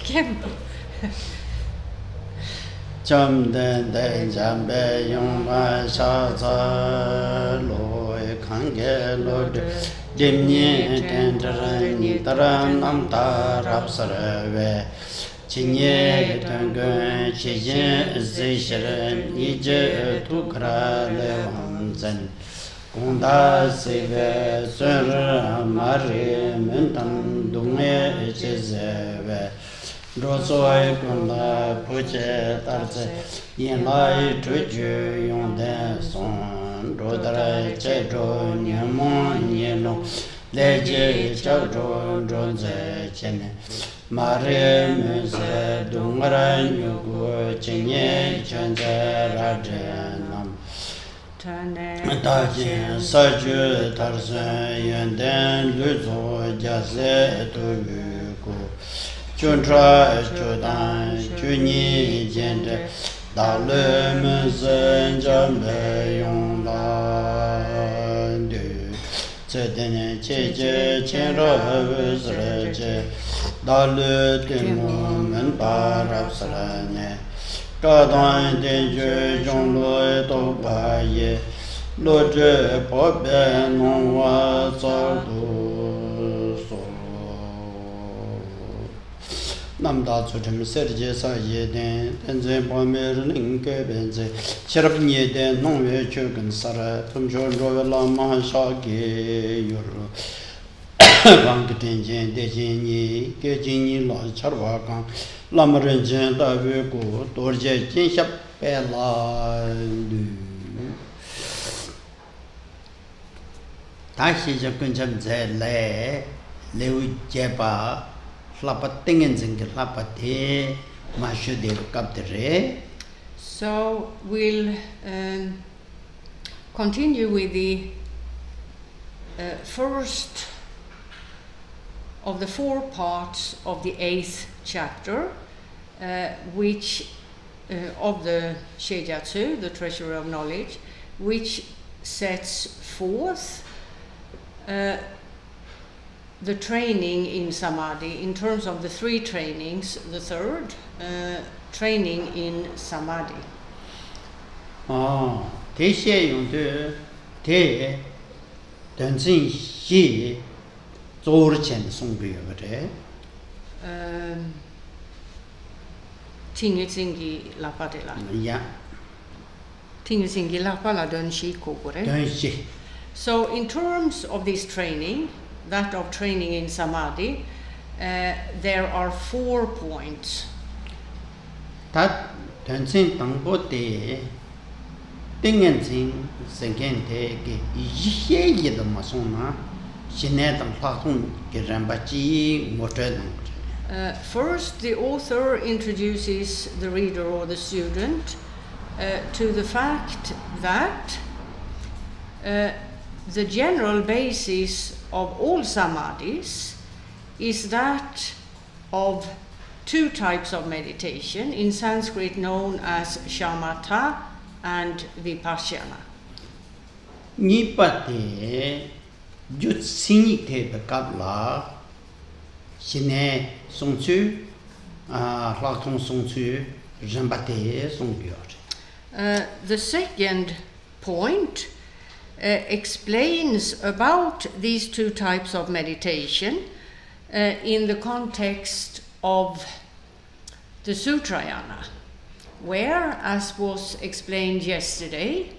Khenpo. Jamgön Kongtrül Lodrö Thaye Jamgön Rosoy Kunda Puche Tarse Yenlai Tuju Yongden Son Rodara Chejo Nyamon Yeno Leje Chagro Dronze Chene Mare Muse Dungara Nyugu Chenye Chenze Rajenam Tajin Saju Tarse Yenden Luzo Jase Tuyu Chödrak Chödrak Jende Dalö Müzen Jamgön Kongtrül Thaye Cheche Chenra Vizreche Dalö Timo Menparapsarane Kadan Tenju Jonglo Topaye Lodrö Pobe Nongwa Sardu Namda Tsutim Serje Sa Yeden, Tenzen Pomer Linke Benze, Sherab Yeden, Nongwe Chogan Sara, Tumchon Rove Lama Shaki Yuru, Bank Tenjen, Dejini, Gejini La Charwakan, Lamarenjen Davigo, Dorje Jinshap Bella Tashi Jakunjam Zele, Leu Jeba. So we'll continue with the first of the 4 parts of the 8th chapter, which of the Shejatsu, the Treasury of Knowledge, which sets forth the training in samadhi. In terms of the 3 trainings, the third, training in samadhi. Te yung te danzin xi zor chen song bi yore. Tingi tsingi lapa de la. Yeah. Tingi tsingi lapa la dön shi kokore. Dön shi. So in terms of this training, that of training in samadhi, there are 4 points. Tat danzin tangbo te dingen zin sengen te ge ye ye de ma song na shine dang pha thong ge ran ba chi mo tre dang. First, the author introduces the reader or the student to the fact that the general basis of all samadhis is that of 2 types of meditation, in Sanskrit known as shamatha and vipassana. Ni pa te jut sin te be kap la shine song chu hla thong song chu jan ba te song gyor. The second point explains about these 2 types of meditation in the context of the Sutrayana, where, as was explained yesterday,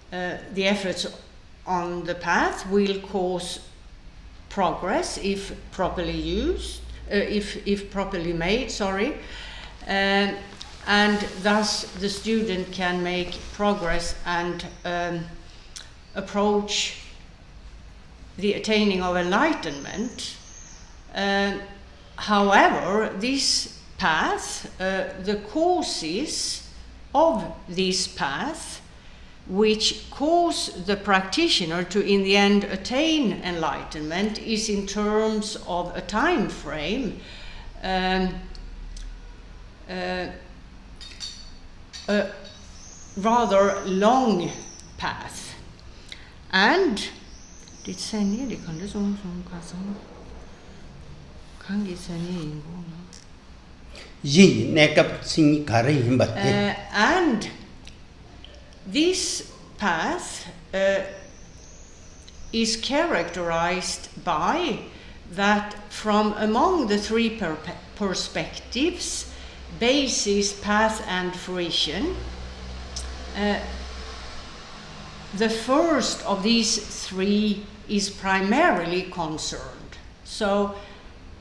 the efforts on the path will cause progress if properly used, if properly made, and thus the student can make progress and approach the attaining of enlightenment. However, this path, the causes of this path, which cause the practitioner to in the end attain enlightenment, is in terms of a time frame a rather long path. And And this path is characterized by that from among the three perspectives, basis, path, and fruition, the first of these three is primarily concerned. So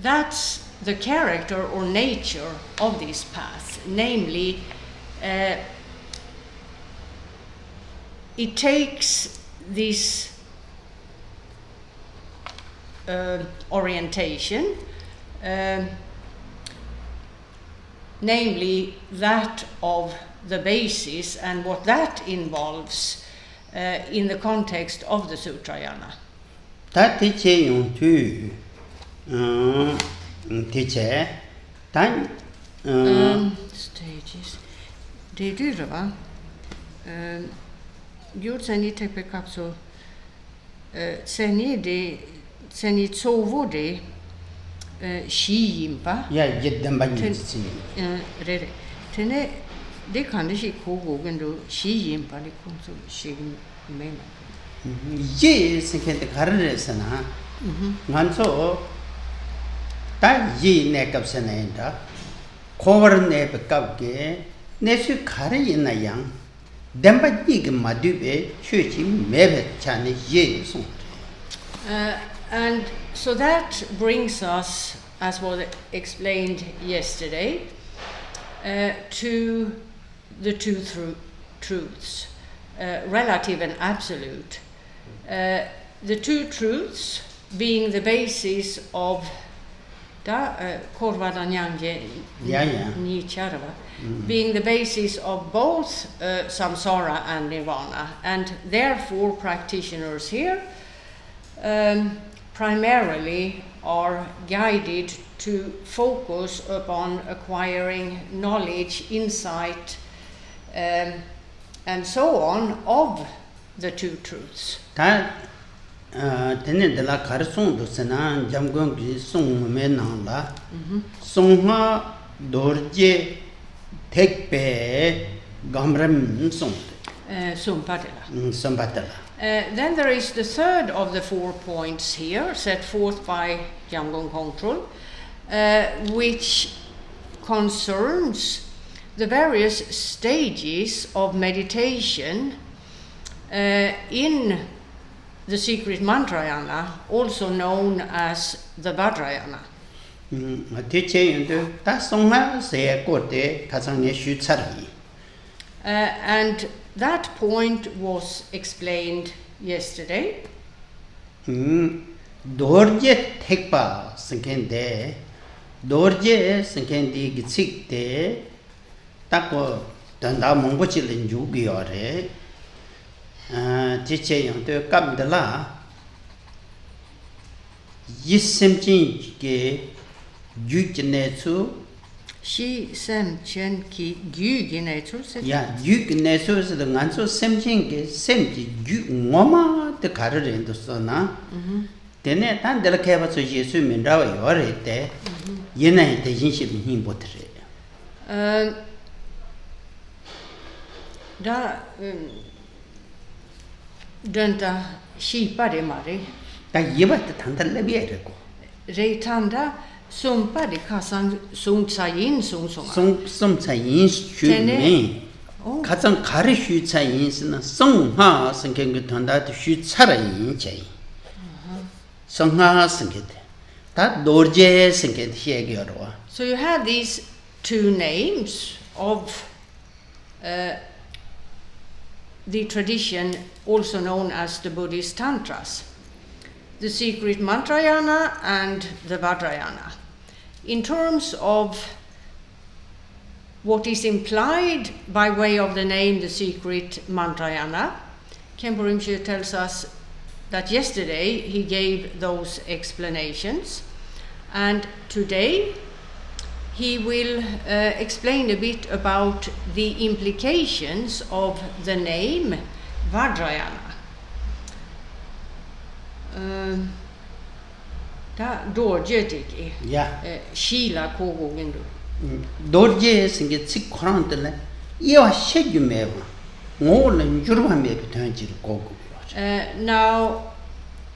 that's the character or nature of this path, namely, it takes this orientation, namely that of the basis and what that involves in the context of the Sutrayana. That teaching to teacher, then stages. Det dyre, va? Gjort sen I tepe kapso. Sen I tsovo de shiyimpa. yeah, get them by see. Rere. Tene de kan det ikke kogogen do shiyimpa de kom så shiyim mena. Yes, get the carresana. Manso that ye neck of Senenda, cover neck of gay, nephew carry in a young, then by big madube, shooting maybe Chinese ye. And so that brings us, as was explained yesterday, to the two truths, relative and absolute. The two truths being the basis of being the basis of both samsara and nirvana, and therefore practitioners here primarily are guided to focus upon acquiring knowledge, insight, and so on of the two truths. Then the la Karsung to Senan, Jamgön Sung Menala, Sungha Dorje Take Pe Gamram Sung. Sumpatela. Then there is the third of the 4 points here, set forth by Jamgön Kongtrül, which concerns the various stages of meditation in the secret mantrayana, also known as the Vajrayana. And that point was explained yesterday. Dorje Tekpa Sankende, Dorje Sankendi Gitsik de Tako Danda Mongochil in Jugiore. Teacher to come the la Yisemchin ke Jukinetsu. She Semchen ki Gyginetsu. Yeah, Jukinetsu is the Ganso Semchin ke Semji Moma the Carrer into Sona. Then it and the Cava so Jesu Mindawa Yorete Yena the Jinship in Botre. Dönta kipade mari. Da givet tanda lebiere. Reitanda sumpade kassan sungtsayin sungsonga. Sungtsayin shume. Kassan kari shutsayin sna sungha sangeng tanda to shutsarayin chai. Sungha sangete. That dorje sanget hiegyorwa. So you have these two names of the tradition also known as the Buddhist Tantras, the secret mantrayana and the Vajrayana. In terms of what is implied by way of the name the secret mantrayana, Khenpo Rinpoche tells us that yesterday he gave those explanations, and today he will explain a bit about the implications of the name Vajrayana. Ta Lodrö Thaye. Yeah. Shila kogo gendu. Lodrö singe tsik khorang tala iwa shegyu mewa ngola njurwa mewa tanjir kogo. Now,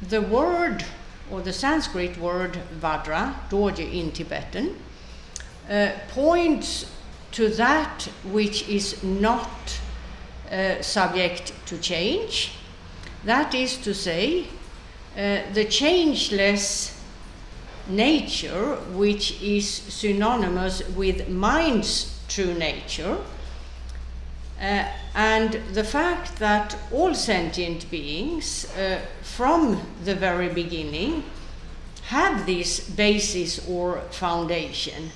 the word, or the Sanskrit word Vajra, Lodrö in Tibetan, points to that which is not subject to change. That is to say, the changeless nature, which is synonymous with mind's true nature, and the fact that all sentient beings, from the very beginning, have this basis or foundation,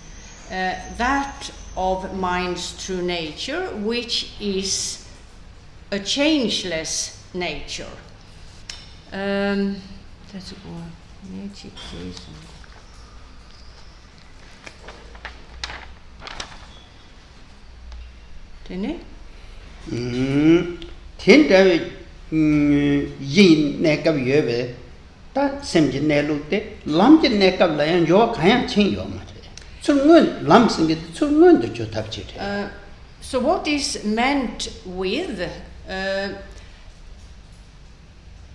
that of mind's true nature, which is a changeless nature. That's all. Didn't Tinda yin nekab yebe, that semji nelute, lamji nekab layan yo kayang ching yo mate. Tsungun lam singit tsungun to chutapchit. So what is meant with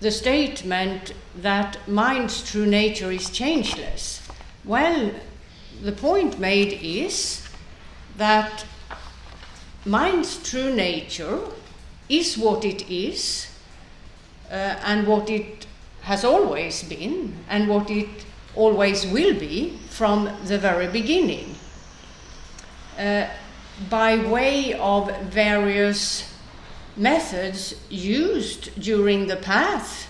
the statement that mind's true nature is changeless? Well, the point made is that mind's true nature is what it is, and what it has always been, and what it always will be from the very beginning, by way of various methods used during the path.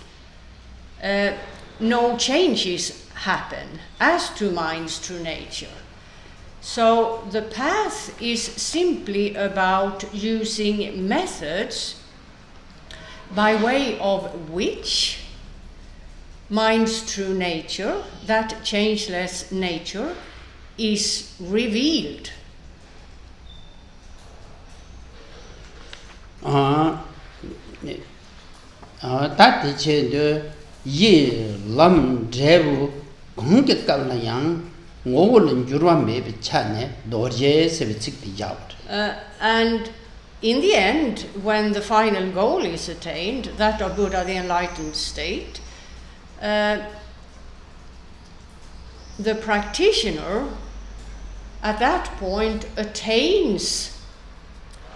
No changes happen as to mind's true nature. So the path is simply about using methods by way of which mind's true nature, that changeless nature, is revealed. That is the ye lam drevu gongit kalayang. And in the end, when the final goal is attained, that of Buddha, the enlightened state, the practitioner at that point attains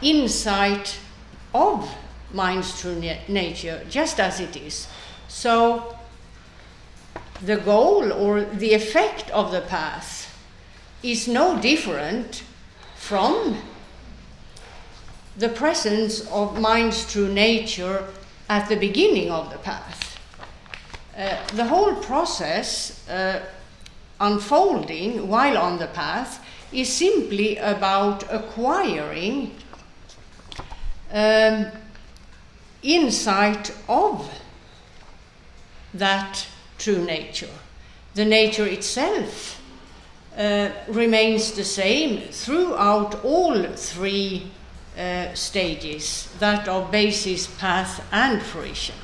insight of mind's true nature, just as it is. So the goal or the effect of the path is no different from the presence of mind's true nature at the beginning of the path. The whole process unfolding while on the path is simply about acquiring insight of that true nature. The nature itself remains the same throughout all three stages, that of basis, path, and fruition.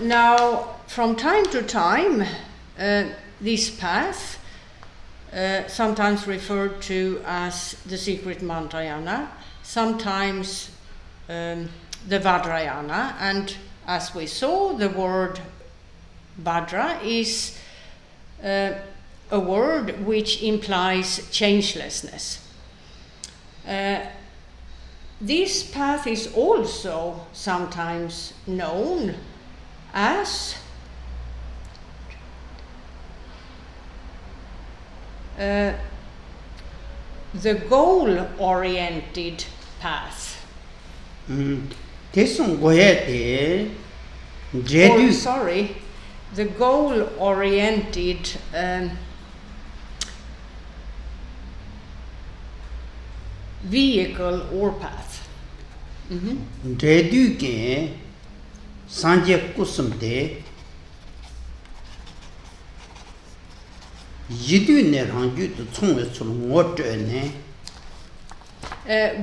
Now, from time to time, this path, sometimes referred to as the secret Mantrayana, sometimes the Vajrayana, and as we saw, the word Vajra is a word which implies changelessness. This path is also sometimes known as the goal-oriented path. The goal-oriented vehicle or path.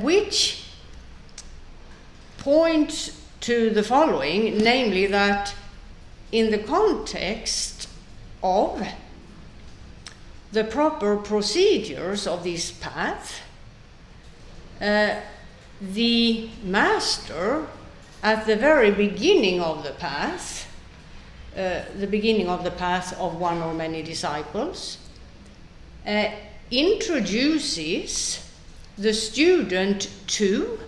which points to the following, namely that in the context of the proper procedures of this path, the master at the very beginning of the path, of one or many disciples, introduces the student to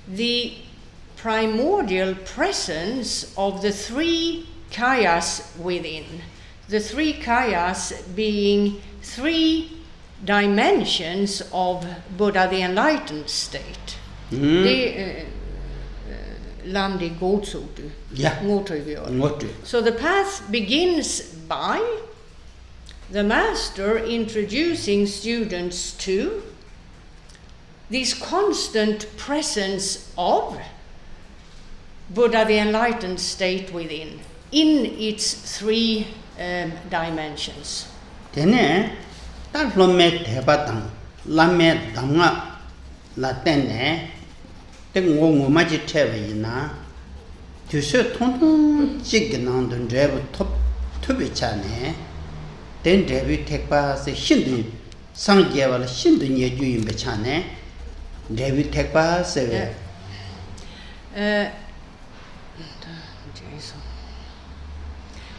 the primordial presence of the three kayas within. The three kayas being three dimensions of Buddha, the enlightened state. So the path begins by the master introducing students to this constant presence of Buddha, the enlightened state within, in its three dimensions.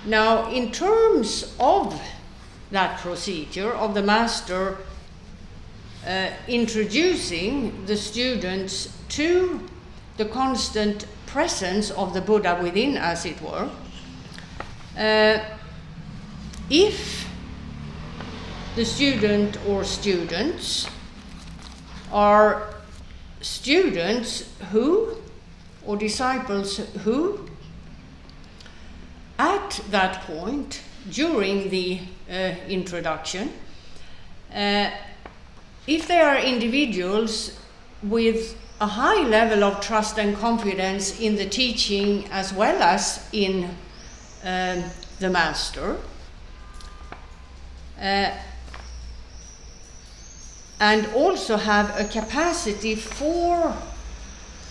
Now, in terms of that procedure of the master introducing the students to the constant presence of the Buddha within, as it were, if the student or students are students who, or disciples who, at that point, during the introduction, if they are individuals with a high level of trust and confidence in the teaching as well as in the master, and also have a capacity for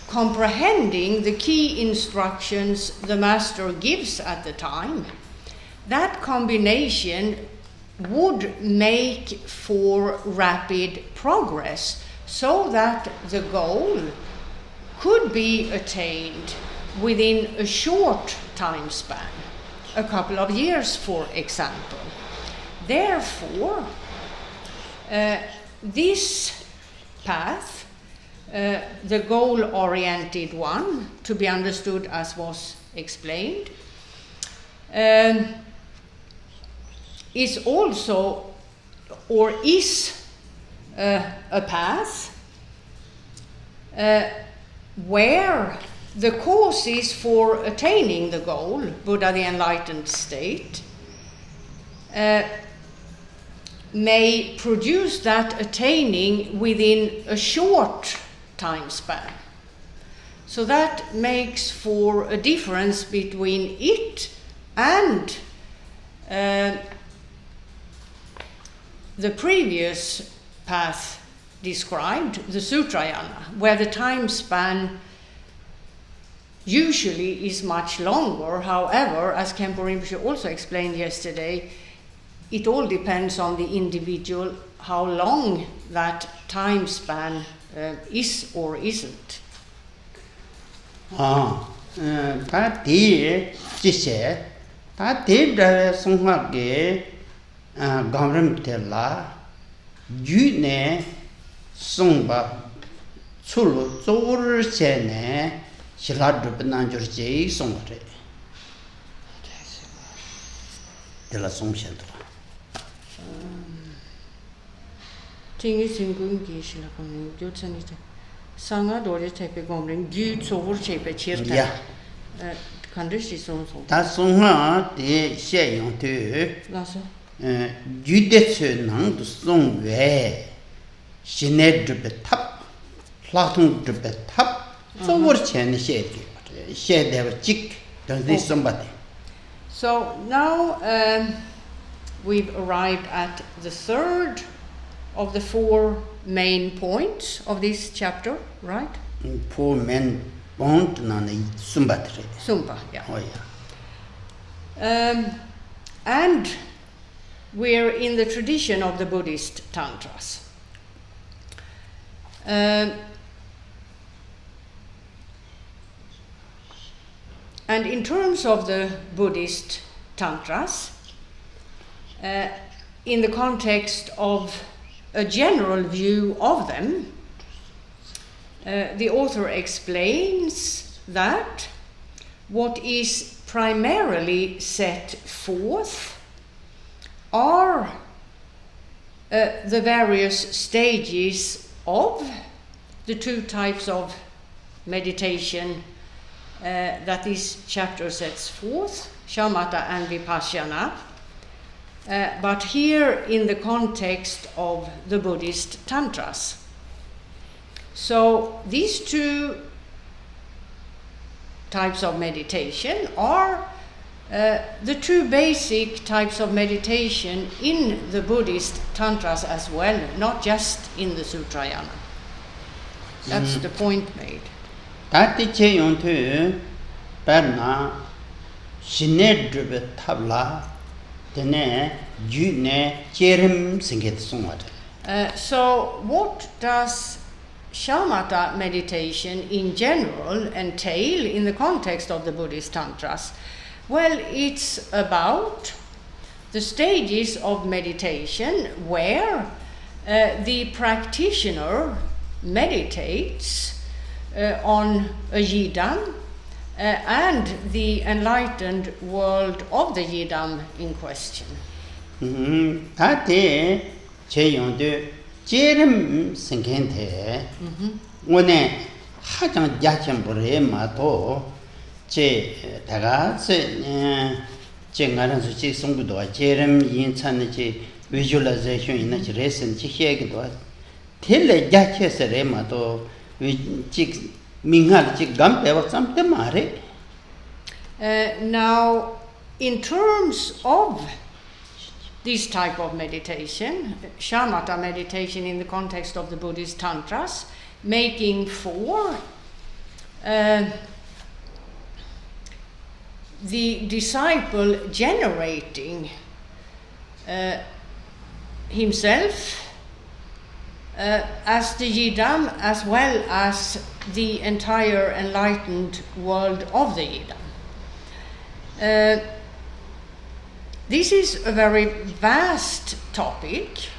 comprehending the key instructions the master gives at the time, that combination would make for rapid progress, so that the goal could be attained within a short time span, a couple of years, for example. Therefore, this path, the goal-oriented one, to be understood as was explained, is also, or is, a path where the causes for attaining the goal, Buddha, the enlightened state, may produce that attaining within a short time span. So that makes for a difference between it and the previous path described, the Sutrayana, where the time span usually is much longer. However, as Khenpo Rinpoche also explained yesterday, it all depends on the individual, how long that time span is or isn't. Sanga dore tepe gomring gyu tsovur chepe chirta. Kandishi sonso. Ta songa de xie yong tu. Laso. Gyu de tsu nang du song we. Shine drupe tap. Platung drupe tap. Tsovur chen xie de. Xie de jik. Don't this somebody. So now we've arrived at the third of the four main points of this chapter, right? Four main points nane sumbatre. Sumpa, yeah. Oh yeah. And we're in the tradition of the Buddhist tantras. And in terms of the Buddhist tantras, in the context of a general view of them, the author explains that what is primarily set forth are the various stages of the two types of meditation that this chapter sets forth, shamatha and vipassana, but here in the context of the Buddhist tantras. So these two types of meditation are the two basic types of meditation in the Buddhist tantras as well, not just in the Sutrayana. That's the point made. Tati che yontu perna shinedrube tabla tene june cherim singet sungwat. So what does shamatha meditation in general entail in the context of the Buddhist tantras? Well, it's about the stages of meditation where the practitioner meditates on a yidam and the enlightened world of the yidam in question. Tate che yontu cherim singente one hajang jacham bore mato che daga se che ngaran su chi sungbu do cherim yin chan che visualization ina che resen chi hege do tele jache se re mato chi minghal chi gam te wa sam te mare. Now, in terms of this type of meditation, shamatha meditation in the context of the Buddhist tantras, making for the disciple generating himself as the yidam as well as the entire enlightened world of the yidam. This is a very vast topic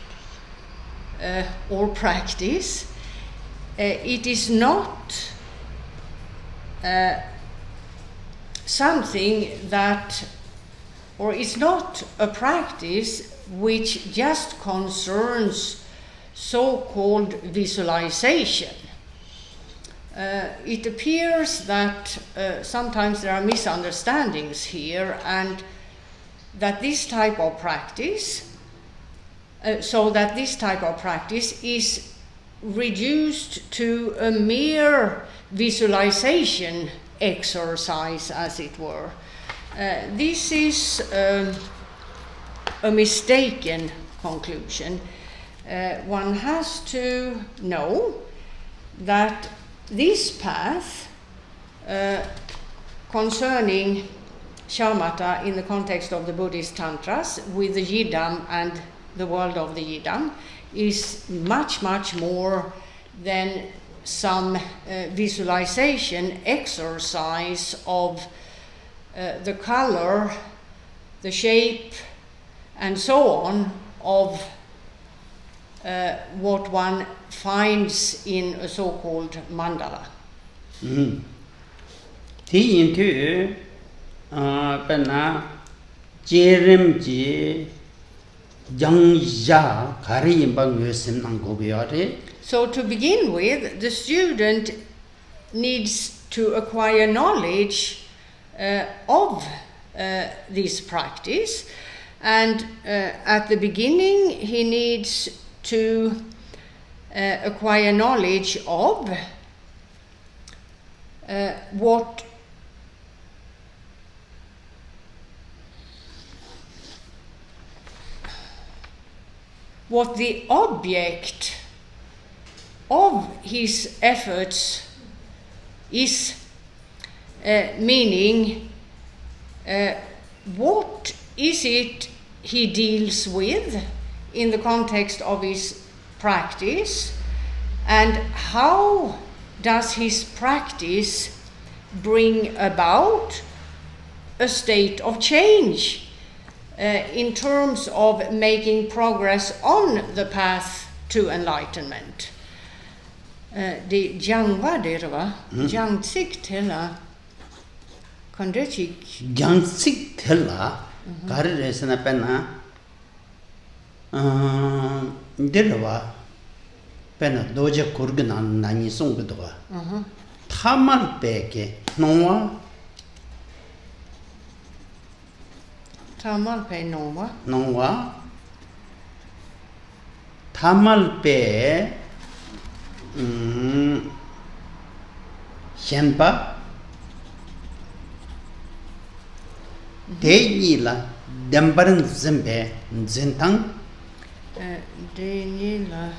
or practice. It is not something that, or it's not a practice which just concerns so-called visualization. It appears that sometimes there are misunderstandings here, and that this type of practice, is reduced to a mere visualization exercise, as it were. This is a mistaken conclusion. One has to know that this path concerning shamatha in the context of the Buddhist tantras with the yidam and the world of the yidam is much, much more than some visualization exercise of the color, the shape, and so on of what one finds in a so-called mandala. Ti into penna jerim ji jang ja kari imbang yosim nang gobyare. So to begin with, the student needs to acquire knowledge of this practice, and at the beginning he needs to acquire knowledge of what what the object of his efforts is, meaning what is it he deals with in the context of his practice, and how does his practice bring about a state of change in terms of making progress on the path to enlightenment. Det jangva derva, jangsik tella, kondechik. Jangsik tella, karresana penna, derva, penna doja kurganan nani songdwa. Tamal peke, noa. Tamal pe noa. Noa. Tamal pe Khenpo Denila Dembaran Zembe Zentang Denila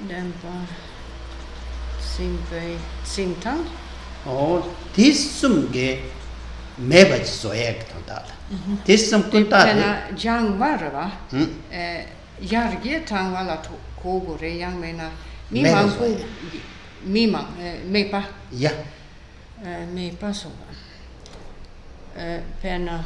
Dembar Simbe Sintang. Oh, Tissumge Mebach Soek Tandal. Tissum Kuntad. Jangvarva. Jarge tangvala kogore yang mena mimang ko mimang mepa Ja. Mepa så penna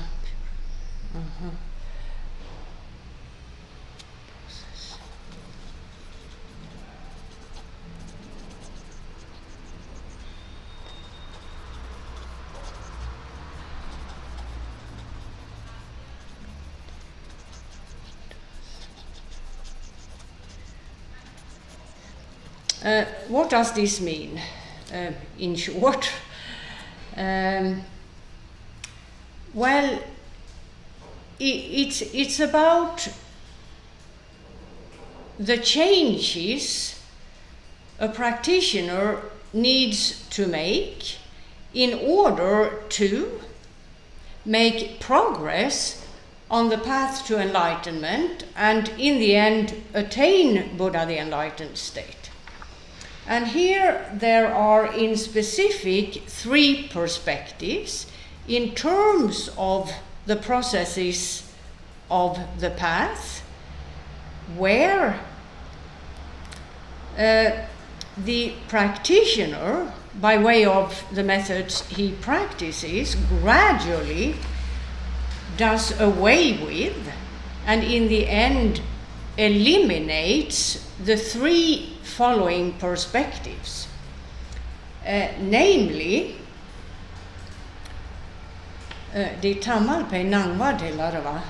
what does this mean, in short? Well, it's about the changes a practitioner needs to make in order to make progress on the path to enlightenment and in the end attain Buddha, the enlightened state. And here there are in specific 3 perspectives in terms of the processes of the path, where the practitioner, by way of the methods he practices, gradually does away with and in the end eliminates the 3 following perspectives, namely det tamal pe nangwa de larva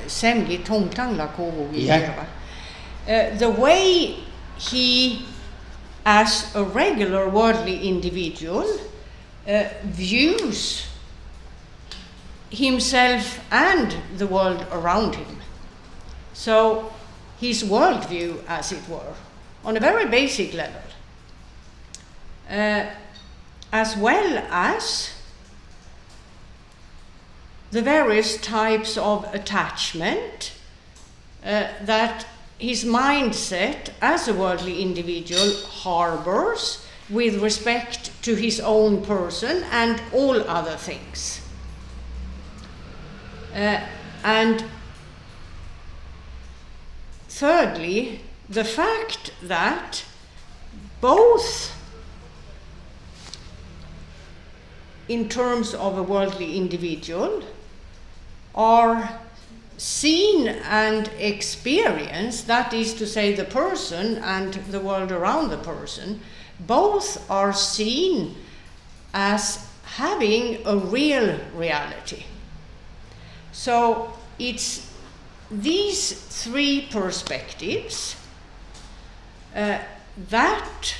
semgi tongtang la kogo the way he as a regular worldly individual views himself and the world around him. So his worldview, as it were, on a very basic level, as well as the various types of attachment that his mindset as a worldly individual harbors with respect to his own person and all other things. And thirdly, the fact that both in terms of a worldly individual are seen and experienced, that is to say the person and the world around the person, both are seen as having a real reality. So it's these 3 perspectives that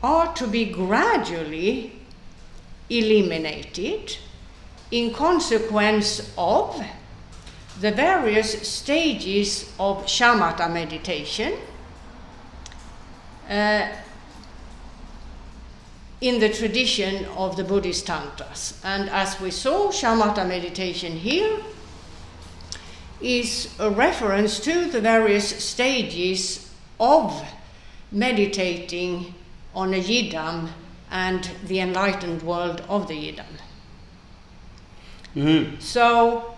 are to be gradually eliminated in consequence of the various stages of shamatha meditation in the tradition of the Buddhist Tantras. And as we saw, shamatha meditation here is a reference to the various stages of meditating on a Yidam and the enlightened world of the Yidam. So,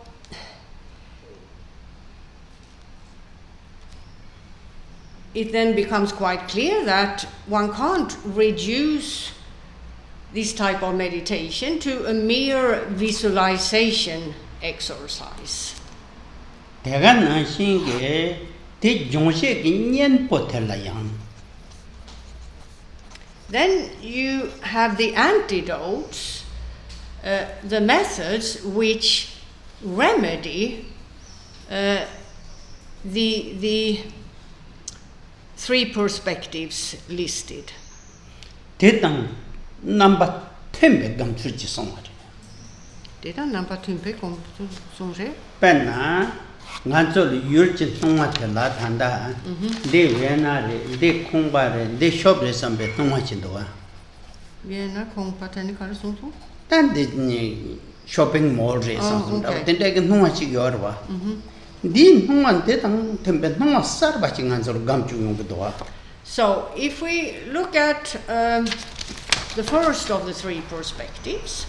it then becomes quite clear that one can't reduce this type of meditation to a mere visualization exercise. Then you have the antidotes, the methods which remedy the three perspectives listed. Number 10 gam chuji songwa. Dida number 10 kom songje. Penna nganzo yurchi songwa tela thanda. De wena re, de khongba re, de shop re sambe tongwa chindowa. Wena khongpa tani kar songso? Tan de ni shopping mall re samso. Den de nongwa chi yorwa. Din nongwa de tang tembe nongwa sarba chi nganzo gam chu yong dowa. So if we look at the first of the three perspectives,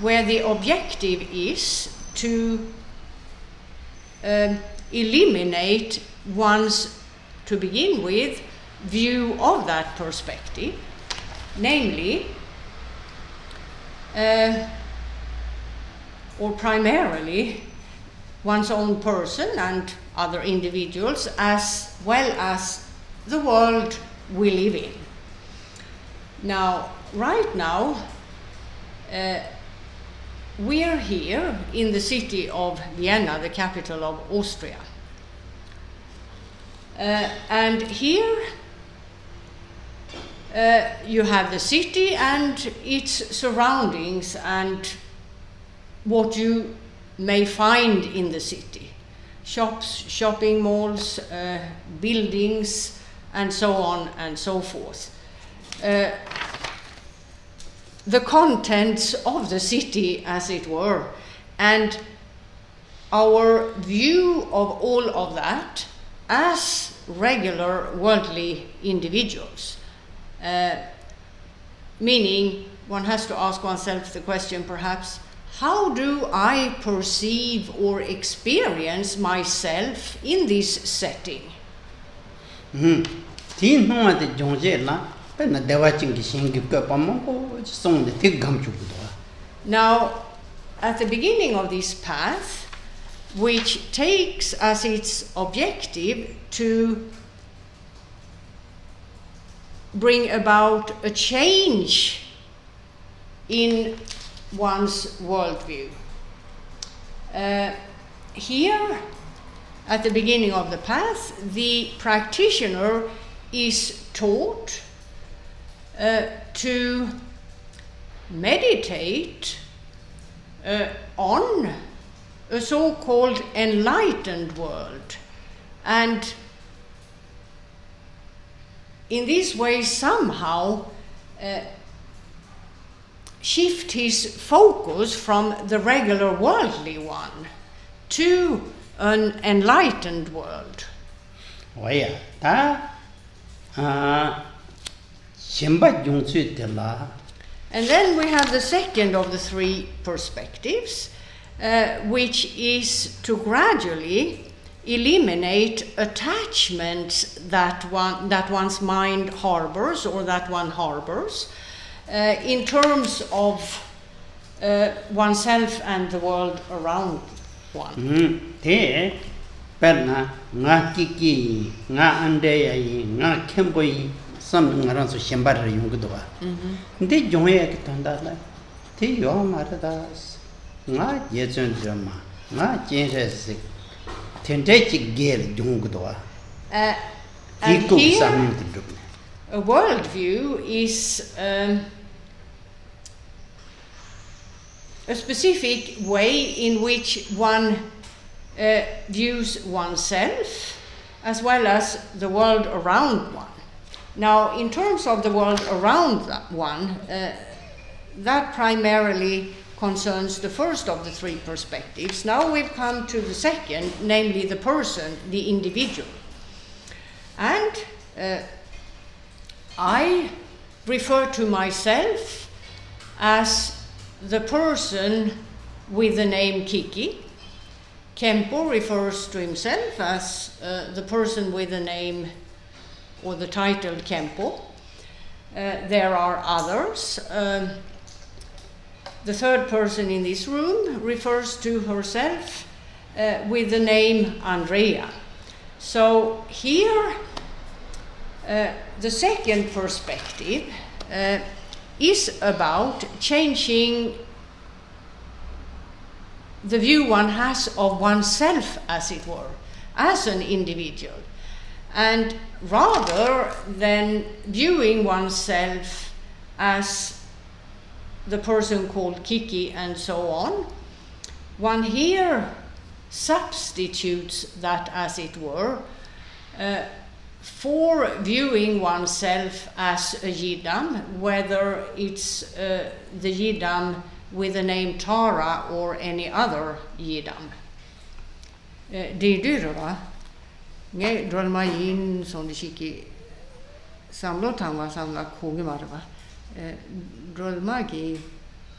where the objective is to eliminate one's, to begin with, view of that perspective, namely, or primarily, one's own person and other individuals, as well as the world we live in. Now, right now, we are here in the city of Vienna, the capital of Austria. And here you have the city and its surroundings and what you may find in the city. Shops, shopping malls, buildings, and so on and so forth. The contents of the city, as it were, and our view of all of that as regular worldly individuals. Meaning, one has to ask oneself the question perhaps, how do I perceive or experience myself in this setting? Now, at the beginning of this path, which takes as its objective to bring about a change in one's worldview. Here, at the beginning of the path, the practitioner is taught to meditate on a so-called enlightened world, and in this way somehow shift his focus from the regular worldly one to an enlightened world. And then we have the second of the three perspectives, which is to gradually eliminate attachments that one's mind harbors or that one harbors in terms of oneself and the world around one. Kiki, Khenpo something around so Shambara Yungudua. They join it on that. Take your maradas. Not yet, Drama. Not Jesus. Tendatic Gale Yungudua. And here, a worldview is a specific way in which one views oneself as well as the world around one. Now, in terms of the world around one, that primarily concerns the first of the three perspectives. Now we've come to the second, namely the person, the individual. And I refer to myself as the person with the name Kiki. Khenpo refers to himself as the person with the name or the title Khenpo. There are others. The third person in this room refers to herself with the name Andrea. So here, the second perspective is about changing the view one has of oneself, as it were, as an individual. And rather than viewing oneself as the person called Kiki and so on, one here substitutes that, as it were, for viewing oneself as a Yidam, whether it's the Yidam with the name Tara or any other Yidam. Det är va? Nej, drömma in som det kiki samla tangva samla kogemarva. Drömmagi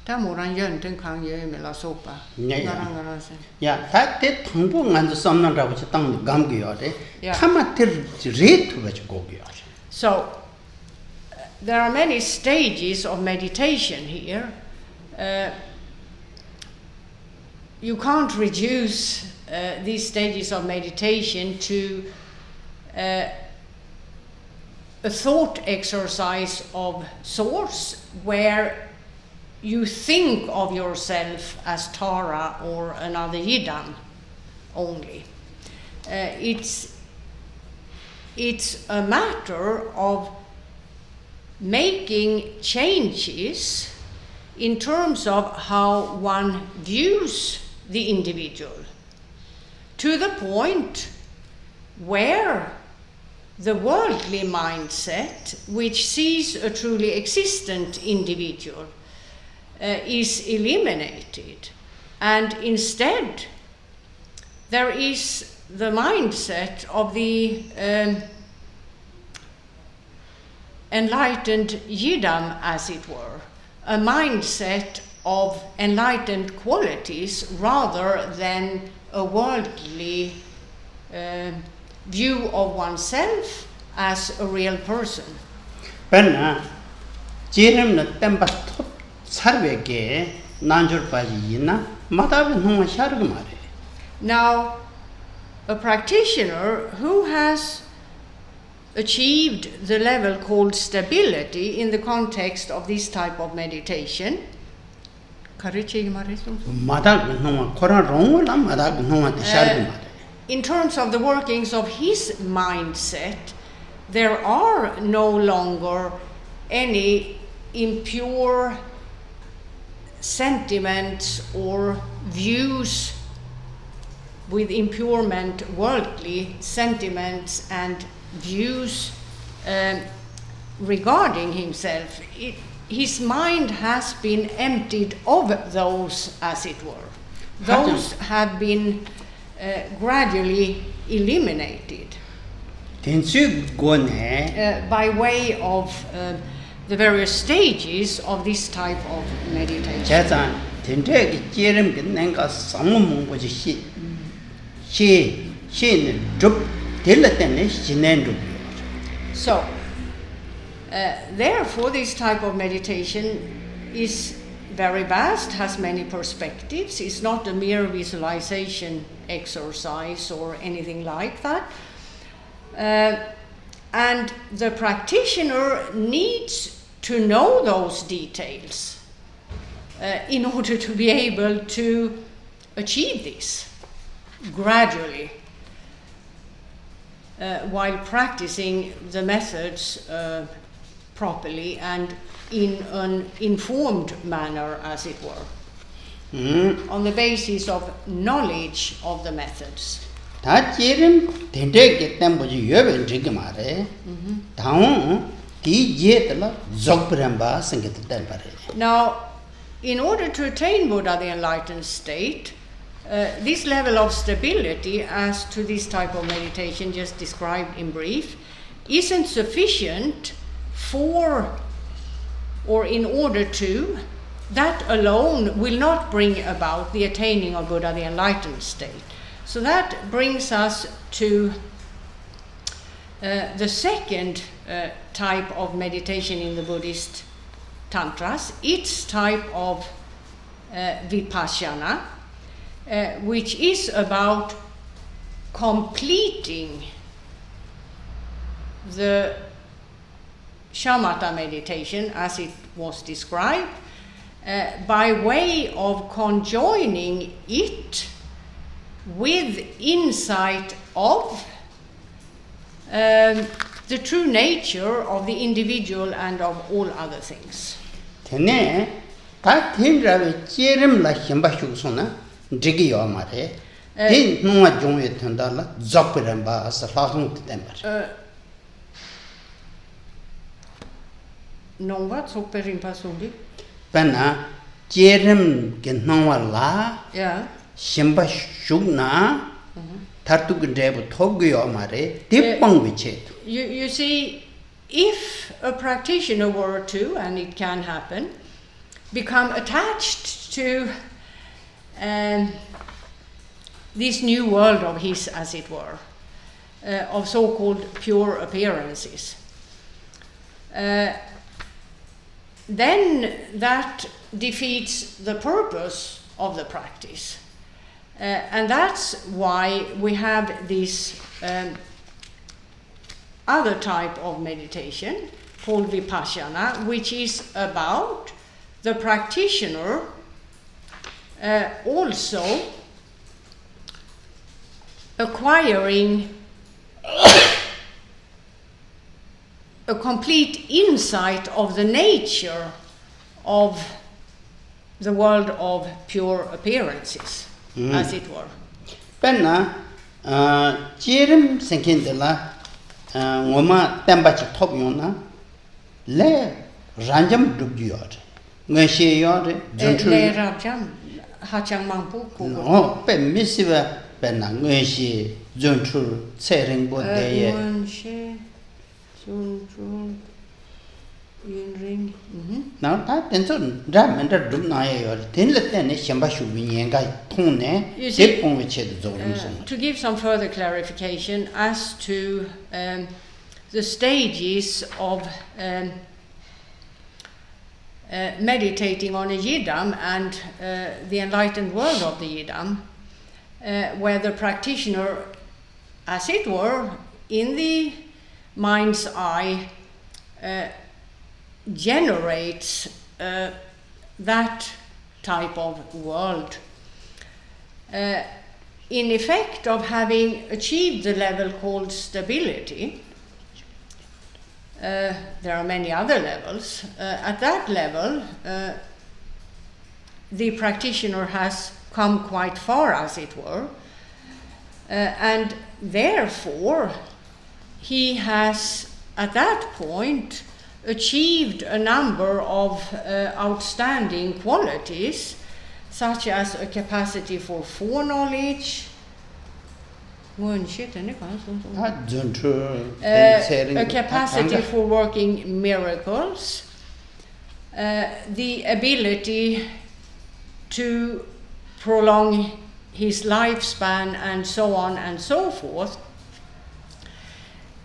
tamoran jönten kan ju mela sopa. Ja, det tangbo nganzo samna rabu tang gamgi yore. Kamatir ret vach gogi yore. So there are many stages of meditation here. You can't reduce these stages of meditation to a thought exercise of sorts where you think of yourself as Tara or another Yidam only. It's a matter of making changes in terms of how one views the individual, to the point where the worldly mindset, which sees a truly existent individual, is eliminated. And instead, there is the mindset of the enlightened Yidam, as it were, a mindset of enlightened qualities rather than a worldly view of oneself as a real person. Penna, Jerem na temba top sarveke nanjur pajina matabe numa shargumare. Now, a practitioner who has achieved the level called stability in the context of this type of meditation, in terms of the workings of his mindset, there are no longer any impure sentiments or views with impurement, worldly sentiments and views regarding himself. His mind has been emptied of those, as it were. Those have been gradually eliminated by way of the various stages of this type of meditation. So, therefore, this type of meditation is very vast, has many perspectives. It's not a mere visualization exercise or anything like that. And the practitioner needs to know those details in order to be able to achieve this gradually while practicing the methods properly and in an informed manner, as it were, on the basis of knowledge of the methods. Now, in order to attain Buddha, the enlightened state, this level of stability, as to this type of meditation just described in brief, isn't sufficient for, or in order to, that alone will not bring about the attaining of Buddha, the enlightened state. So that brings us to the second type of meditation in the Buddhist tantras. It's type of vipassana, which is about completing the shamatha meditation as it was described, by way of conjoining it with insight of the true nature of the individual and of all other things. Tene, ta tendrave cherim la himba shuksona, digi yomare, din nunga jongwe tandala, zopiramba as a lahung temper. Nonga zopiramba sundi? Penna, cherim gen nunga la, himba shukna, tartugundebu togu yomare, dipang vichet. You see, if a practitioner were to, and it can happen, become attached to this new world of his, as it were, of so-called pure appearances, then that defeats the purpose of the practice. And that's why we have this other type of meditation called vipassana, which is about the practitioner also acquiring a complete insight of the nature of the world of pure appearances, as it were. Penna, Jerim Senkindela, Woma Tembachi Tobiona, Le Ranjam Dubyot, Meshe Yod, Le Rajam, Hachang Mampu, no, Pen Missiva, Penna, Meshe, Juntur, Sering Bodeye. Now that and so dram and a drum or tin let then Shamba should be and guy tone, dip on which to give some further clarification as to the stages of meditating on a yidam and the enlightened world of the yidam, where the practitioner, as it were, in the mind's eye, generates that type of world, in effect of having achieved the level called stability. There are many other levels. At that level, the practitioner has come quite far, as it were, and therefore he has at that point achieved a number of outstanding qualities, such as a capacity for foreknowledge, a capacity for working miracles, the ability to prolong his lifespan, and so on and so forth.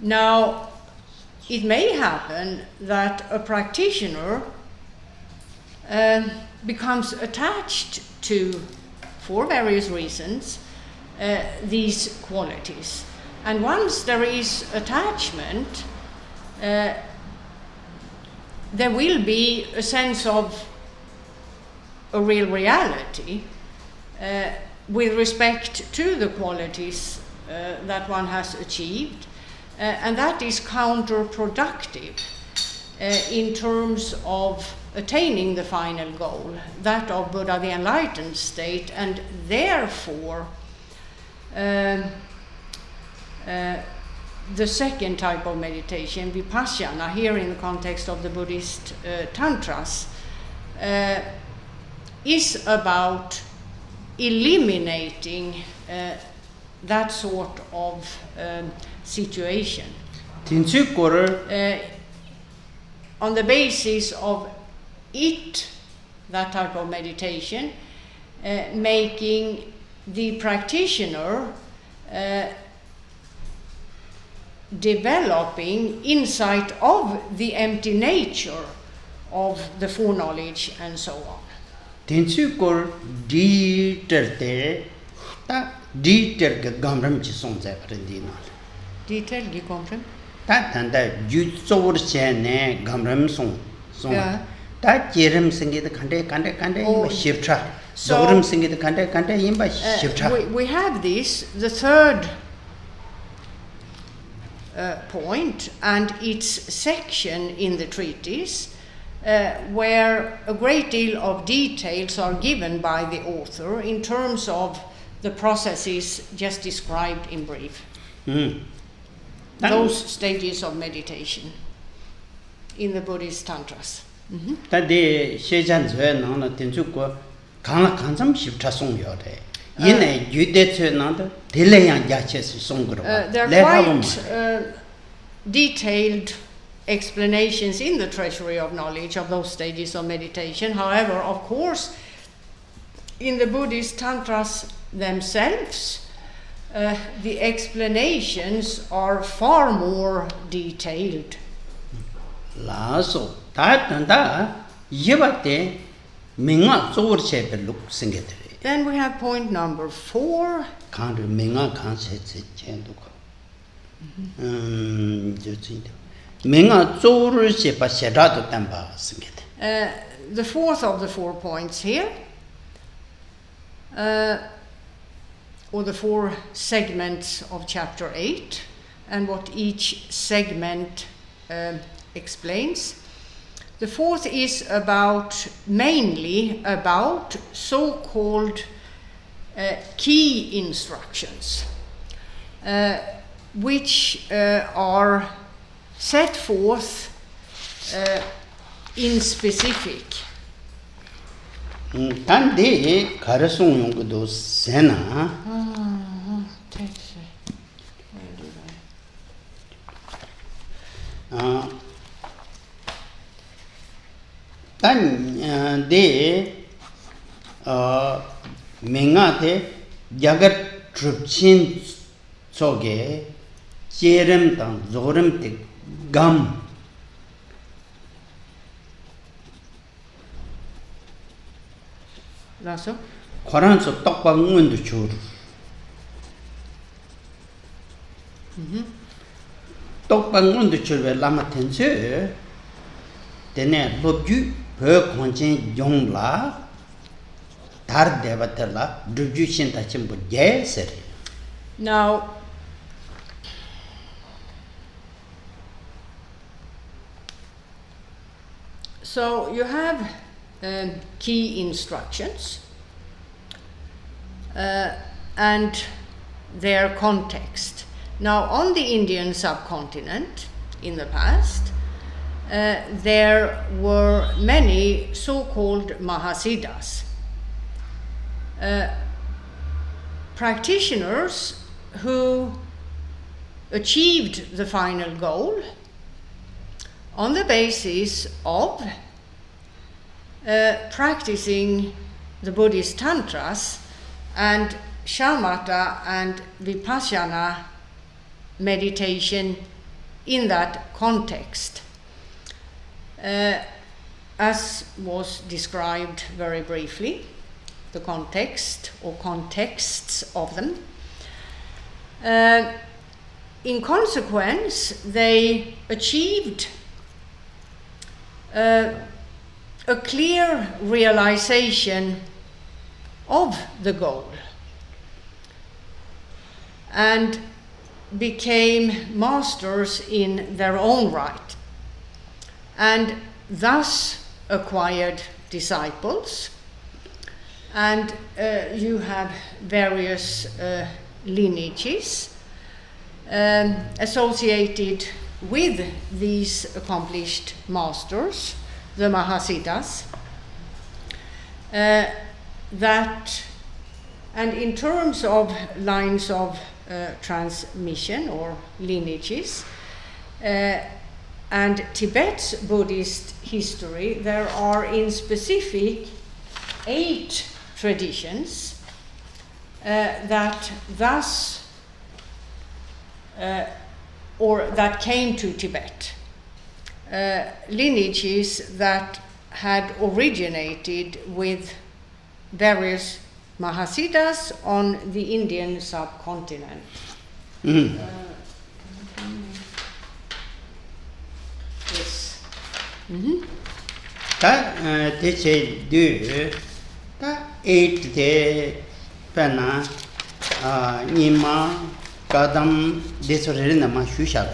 Now, it may happen that a practitioner becomes attached to, for various reasons, these qualities. And once there is attachment, there will be a sense of a real reality with respect to the qualities that one has achieved. And that is counterproductive in terms of attaining the final goal, that of Buddha, the enlightened state, and therefore the second type of meditation, vipassana, here in the context of the Buddhist tantras, is about eliminating that sort of situation. On the basis of that type of meditation, making the practitioner developing insight of the empty nature of the foreknowledge and so on. Tinchukor detail gamram chi song zai parindina. Detail gi gamram? Ta tanda ju zor chene gamram song. Yeah. Ta jerim singi de kande yimba shipcha. Zorim singi de kande yimba shipcha. We have this, the third point, and its section in the treatise, where a great deal of details are given by the author in terms of the processes just described in brief. Those stages of meditation in the Buddhist Tantras. Tade shejan zhe nang la tenchu ko kangla kangsam shipcha song yo de. Yine yude zhe nang de dele yang ya che song gro. There are quite detailed explanations in the Treasury of Knowledge of those stages of meditation. However, of course, in the Buddhist Tantras themselves, the explanations are far more detailed. Laso, ta yebate minga zor che look singedre. Then we have point number 4. Kan minga kan se chen du ko. Minga zor che pa shera do tamba singed. The fourth of the 4 points here, or the 4 segments of chapter 8, and what each segment explains. The fourth is mainly about so-called key instructions, which are set forth in specific. Tande karasung yung do sena. Tan de menga te jagat trupchin soge cherem tang zorim te gam. Lasso? Koran so tokpa ngundu chur. Tokpa ngundu chur ve lama tense tene lobju pe konchen yong la tar devatala dubju shin tachim bu ge ser. Now, so you have key instructions and their context. Now, on the Indian subcontinent in the past, there were many so-called Mahasiddhas, practitioners who achieved the final goal on the basis of practicing the Buddhist Tantras and shamatha and vipassana meditation in that context, as was described very briefly, the context or contexts of them. In consequence, they achieved a clear realization of the goal and became masters in their own right, and thus acquired disciples. And you have various lineages associated with these accomplished masters, the Mahasiddhas. that, and in terms of lines of transmission or lineages, and Tibet's Buddhist history, there are in specific 8 traditions that thus, or that came to Tibet. Lineages that had originated with various Mahasiddhas on the Indian subcontinent. Yes. This is due to 8 day Pena Nima Kadam Desorina Mashusha.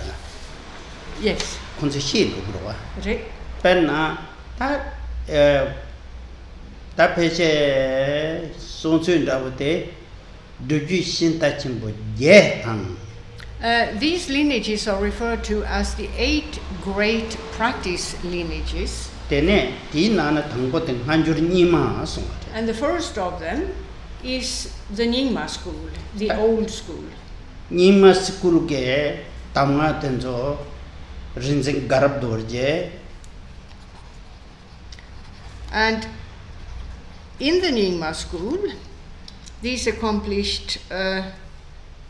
Yes. Considerable. Right. Pena that page soon about the Duju Sintachimbo Yetan. These lineages are referred to as the 8 great practice lineages. And the first of them is the Nyingma school, the old school. Nyingma school ke tamga tenzo rinzing garab dorje. And in the Nyingma school, these accomplished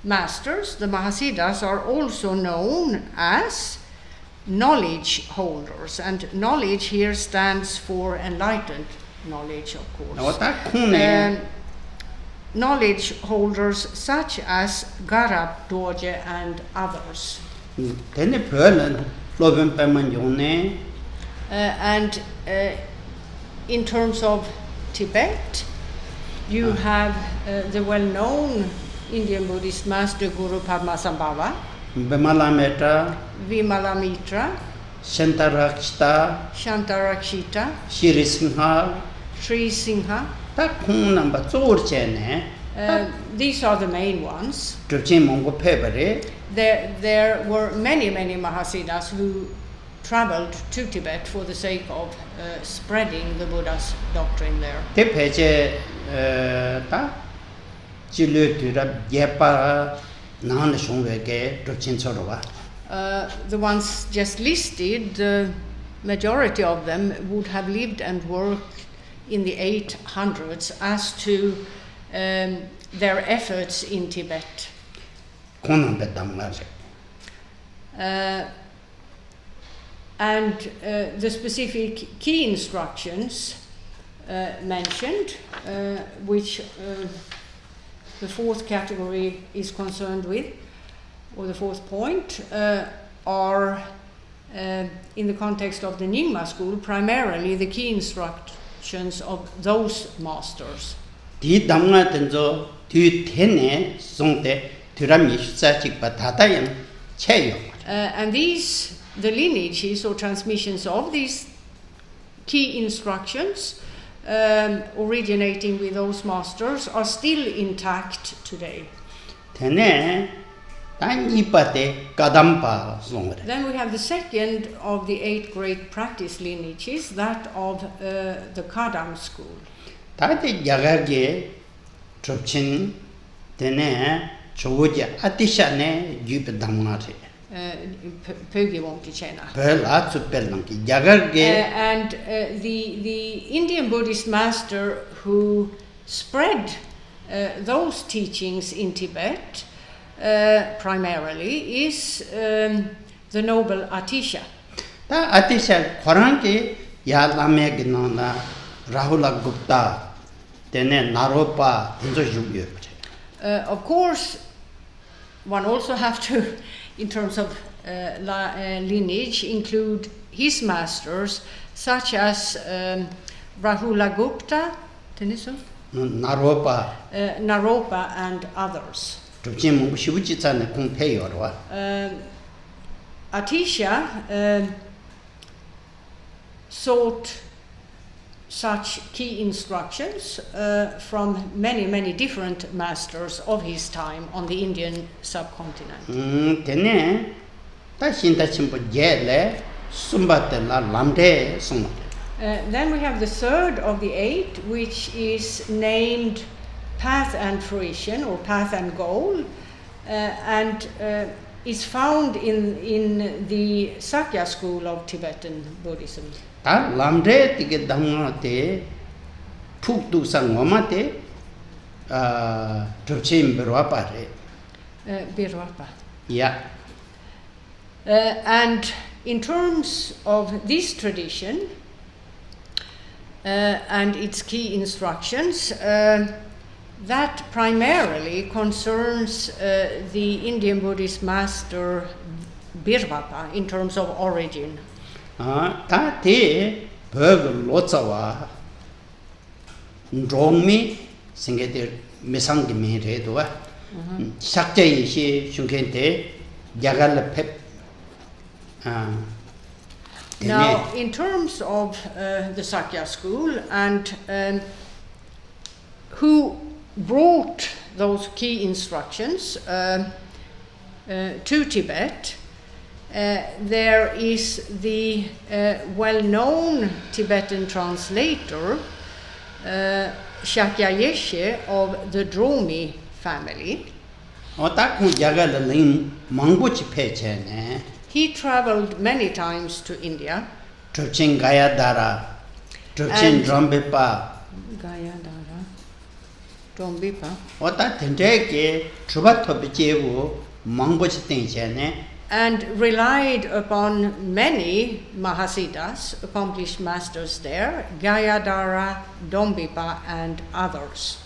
masters, the Mahasiddhas, are also known as knowledge holders, and knowledge here stands for enlightened knowledge, of course. Knowledge holders such as Garab Dorje and others. And in terms of Tibet, you have the well-known Indian Buddhist master Guru Padmasambhava, Vimalamitra, Shantarakshita, Sri Singha. These are the main ones. There were many Mahasiddhas who traveled to Tibet for the sake of spreading the Buddha's doctrine there. The ones just listed, the majority of them would have lived and worked in the 800s as to their efforts in Tibet. And the specific key instructions mentioned, which the 4th category is concerned with, or the 4th point, are in the context of the Nyingma school, primarily the key instructions of those masters. And these, the lineages or transmissions of these key instructions originating with those masters are still intact today. Then we have the second of the 8 great practice lineages, that of the Kadam school. And the Indian Buddhist master who spread those teachings in Tibet primarily is the noble Atisha. Of course, one also have to, in terms of lineage, include his masters, such as Rahula Gupta, Naropa, and others. Atisha sought such key instructions from many different masters of his time on the Indian subcontinent. Then we have the third of the 8, which is named Path and Fruition, or Path and Goal, and is found in the Sakya school of Tibetan Buddhism. 다 람데 티게 당마테 푹두 상마마테 접침 베로아파레. Birwapa. Yeah. And in terms of this tradition and its key instructions, that primarily concerns the Indian Buddhist master Birwapa in terms of origin. 다 대, 버그 로자와 종미 생게들 미상기 미래도와 삭제이시 슝켄테 야갈레 펩 Now, in terms of the Sakya school and who brought those key instructions to Tibet, there is the well-known Tibetan translator Shakya Yeshe of the Dromi family. He traveled many times to India. Gayadara, Drombipa. Gayadara, Drombipa. And relied upon many Mahasiddhas, accomplished masters there, Gayadara, Dombipa, and others.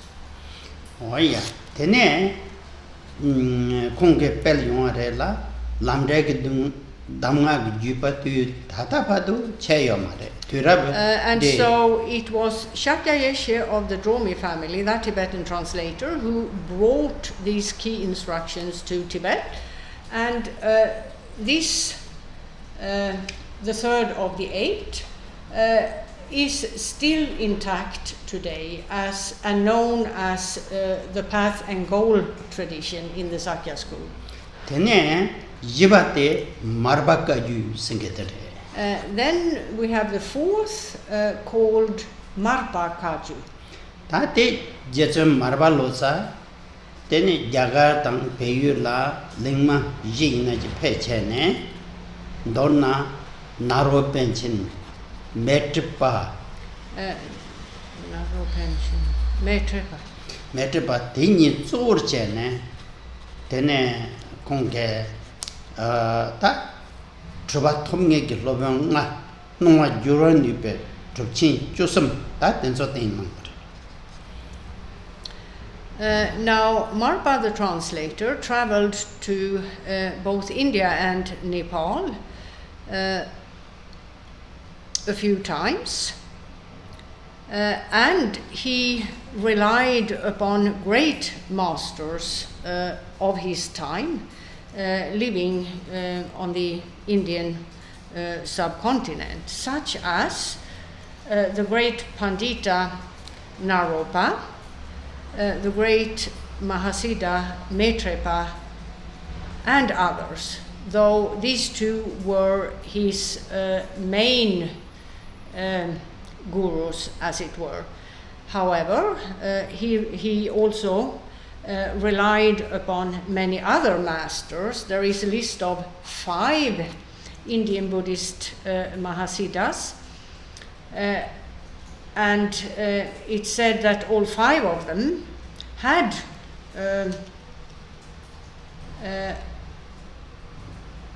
Oh yeah, tene konge pelyonarela lamdeg damga jupa tu tatapadu cheyomare. And so it was Shakya Yeshe of the Dromi family, that Tibetan translator, who brought these key instructions to Tibet. And this, the third of the 8, is still intact today as and known as the Path and Goal tradition in the Sakya school. Then we have the 4th called Marpa Kaju. Tate Jetsum Marba Losa. Then Jagar Tang Peyula Lingma Jina Pechene Donna Naro Pension Metripa Naro Pension Metripa Metripa Tini Zurchene Tene Conge Ta Trubatomge Lobanga Noma Juranipe Truchin Jusum that then so thing. Now, Marpa the translator traveled to both India and Nepal a few times, and he relied upon great masters of his time living on the Indian subcontinent, such as the great Pandita Naropa, the great Mahasiddha Maitrepa, and others, though these two were his main gurus, as it were. However, he also relied upon many other masters. There is a list of 5 Indian Buddhist Mahasiddhas, and it's said that all 5 of them had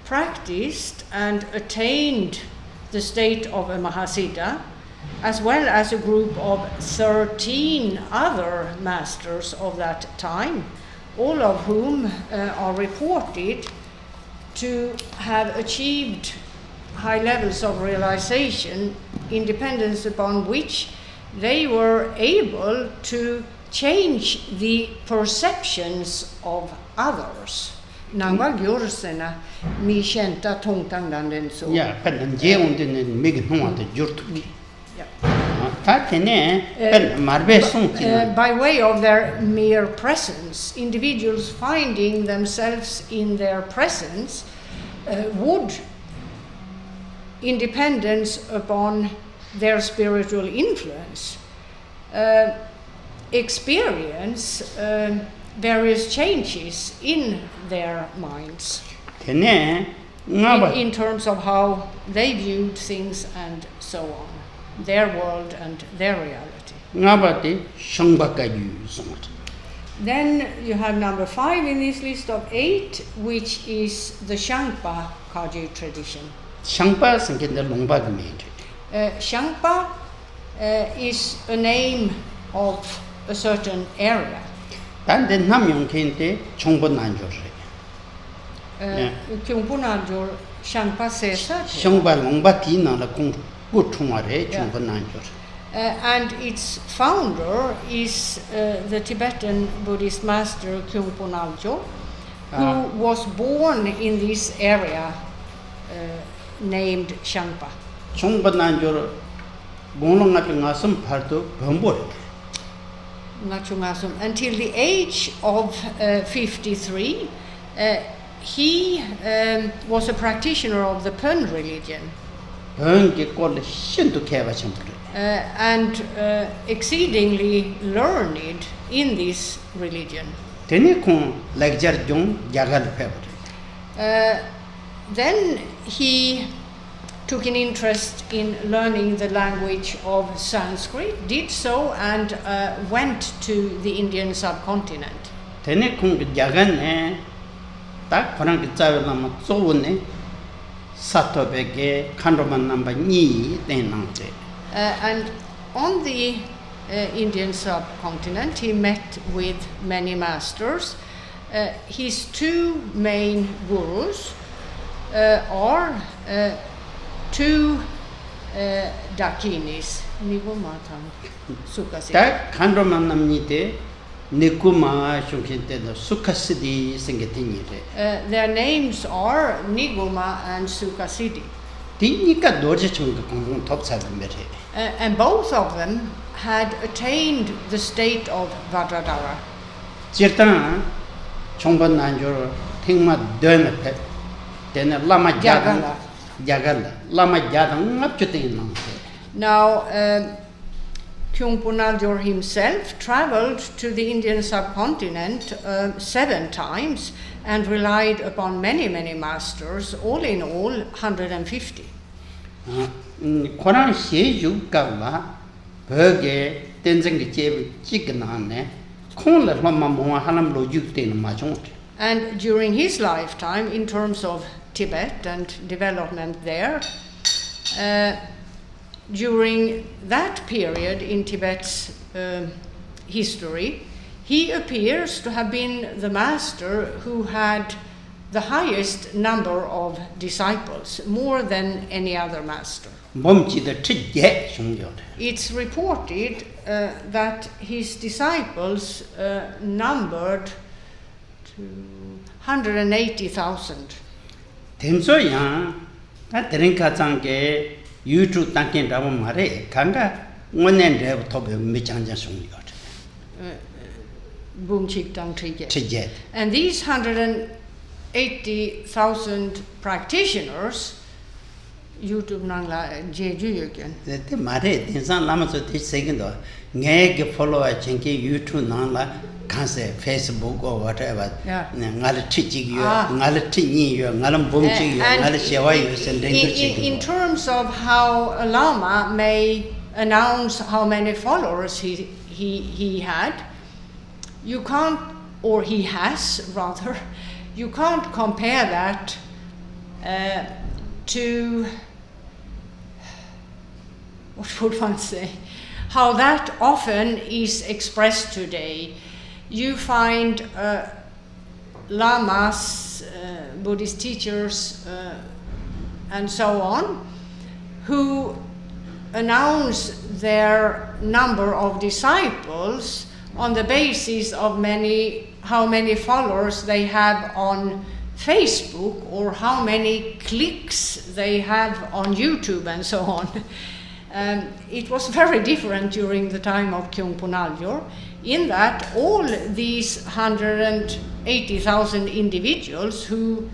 practiced and attained the state of a Mahasiddha, as well as a group of 13 other masters of that time, all of whom are reported to have achieved high levels of realization, independence upon which they were able to change the perceptions of others. Nangwa gyorsena mi känta tongtangdan den så. Ja, kan ge under en mycket hård gjort. By way of their mere presence, individuals finding themselves in their presence would, in dependence upon their spiritual influence, experience various changes in their minds in terms of how they viewed things and so on, their world and their reality. Then you have number 5 in this list of 8, which is the Shangpa Kaji tradition. Shangpa is a name of a certain area. Khenpo Nanjor Shangpa Sesa. And its founder is the Tibetan Buddhist master Khenpo Rinpoche, who was born in this area named Shangpa. Until the age of 53, he was a practitioner of the Pön religion. And exceedingly learned in this religion. Then he took an interest in learning the language of Sanskrit, did so, and went to the Indian subcontinent. And on the Indian subcontinent, he met with many masters. His 2 main gurus are 2 Dakinis, Nigumatang Sukasi. Their names are Niguma and Sukasidi. And both of them had attained the state of Vajradhara. Now, Khenpo Rinpoche himself traveled to the Indian subcontinent 7 times and relied upon many masters, all in all 150. And during his lifetime, in terms of Tibet and development there, during that period in Tibet's history, he appears to have been the master who had the highest number of disciples, more than any other master. It's reported that his disciples numbered 180,000. And these 180,000 practitioners YouTube nangla jeju yoken. The mare insan lama so teach second do nge follower chenke YouTube nangla kanse Facebook or whatever. Ngala teaching you, ngala teaching you, ngala bumching you, ngala shewa you sending. In terms of how a lama may announce how many followers he had, you can't, or he has rather, you can't compare that to, what would one say, how that often is expressed today. You find lamas, Buddhist teachers, and so on, who announce their number of disciples on the basis of how many followers they have on Facebook or how many clicks they have on YouTube and so on. It was very different during the time of Khenpo Rinpoche, in that all these 180,000 individuals who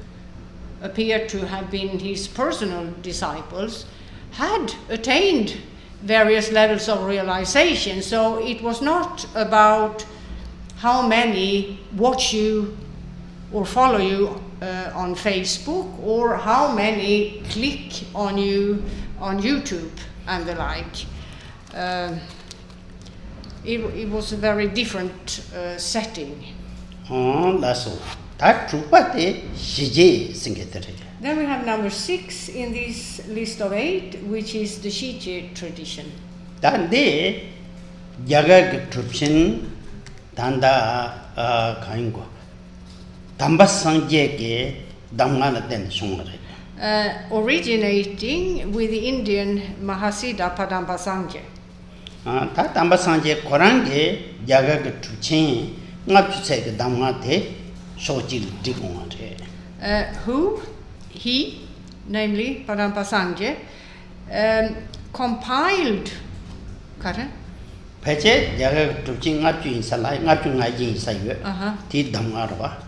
appeared to have been his personal disciples had attained various levels of realization. So it was not about how many watch you or follow you on Facebook, or how many click on you on YouTube and the like. It was a very different setting. That's all. That true, but Then we have number 6 in this list of 8, which is the Shije tradition. Dande Jaga Trupshin Danda Kaingo Dambasangeke Damgana Den Shungare. Originating with the Indian Mahasiddha Padamba Sangye. That Dambasangye Korange Jaga Trupchin Napusek Damate Shoji Digumate. Who, he, namely Padamba Sangye, compiled. Karen? Peche Jaga Trupchin Napu in Salai, Napu Najin Sayu, Ti Damarva.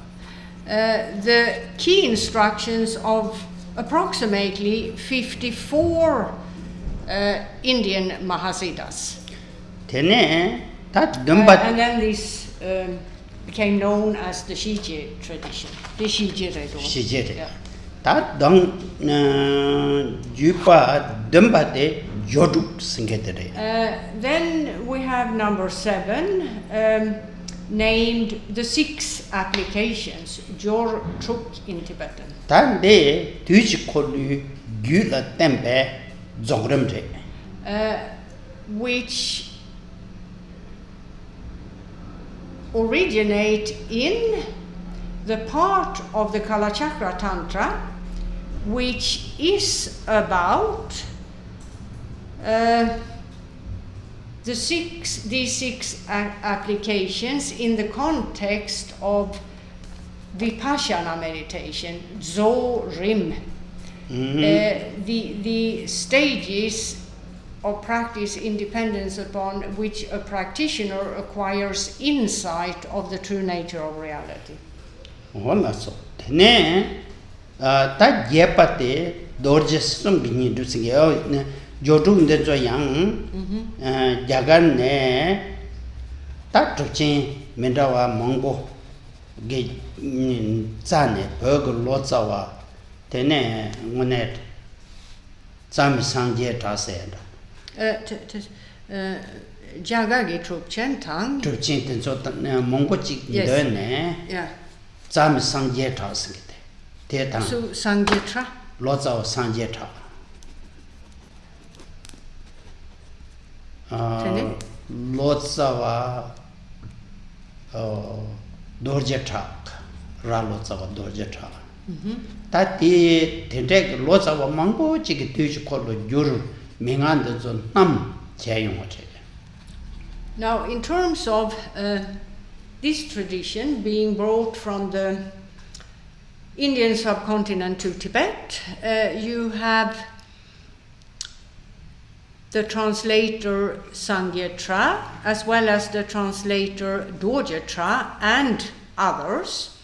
The key instructions of approximately 54 Indian Mahasiddhas. Tene, that Dumbat. And then this became known as the Shije tradition. The Shije. Shije. That Dong Jupa Dumbate Joduk Singetere. Then we have number 7. Named the 6 applications, Jor Truk in Tibetan. Tande Tujikolu Gula Tempe Zogremre. Which originate in the part of the Kalachakra Tantra which is about these 6 applications in the context of Vipassana meditation, Zo Rim. The stages of practice in dependence upon which a practitioner acquires insight of the true nature of reality. So, Tene, that Yepate, Dorjes, some being doing Jodung the Joyang, Jagan ne, that Truchin, Mendawa, Mongo, Gate Zane, Burger Lotzawa, Tene, Monet, Sam Sangye Tased. Jagagi Trupchen Tang. Truchin, and so Mongochik, yeah, Sam Sangye Tased. Tetan. So Sangyetra? Lotzawa Sangyeta. Lotsawa Dorjetak, Ralotsawa Dorjetak. Tati Tendek Lotsawa Mango, Chikituch Kolo Jur, Mingandazon Nam Chayungote. Now, in terms of this tradition being brought from the Indian subcontinent to Tibet, you have the translator Sangyetra, as well as the translator Dorjetra and others,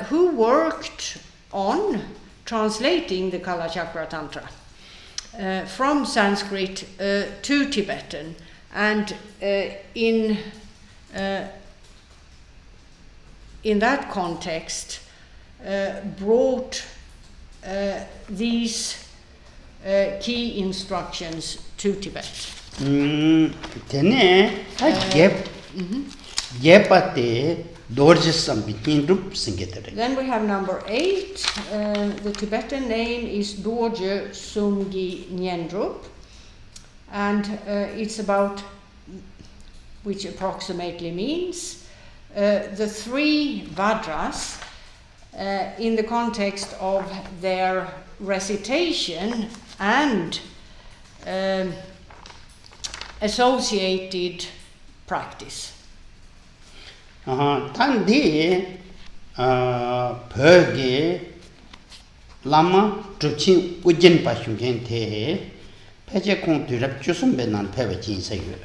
who worked on translating the Kalachakra Tantra from Sanskrit to Tibetan, and in that context brought these key instructions to Tibet. Tene, Gepate, Dorjesam between Rups and Getter. Then we have number 8. The Tibetan name is Dorje Sumgi Nyendrup, and it's about, which approximately means the 3 Vajras in the context of their recitation and associated practice. Tandi Perge Lama Truchin Ujin Pashugen Te Peje Kongtrül Lodrö Benan Pevachin Sayu.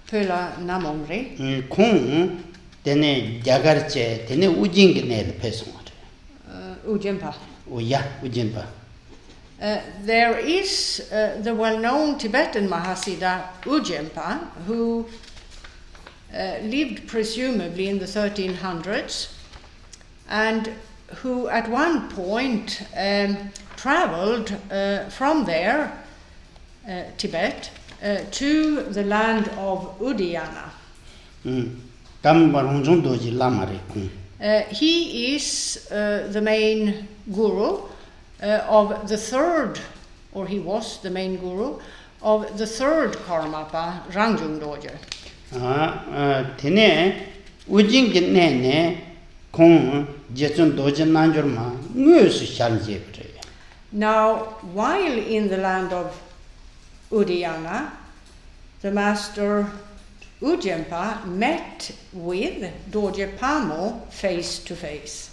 Pöla Namongri. Kong Tene Jagarche, Tene Ujin Nel Pesong. Ujinpa. Oh, yeah, Ujinpa. There is the well-known Tibetan Mahasiddha Ujempa, who lived presumably in the 1300s, and who at one point traveled from there, Tibet, to the land of Udayana. He is the main guru of the third, or he was the main guru of the third Karmapa, Rangjung Dorje. Tene ujing nene kong jetun dojen nanjurma ngus shalje. Now, while in the land of Udayana, the master Ujempa met with Dorje Pamo face to face.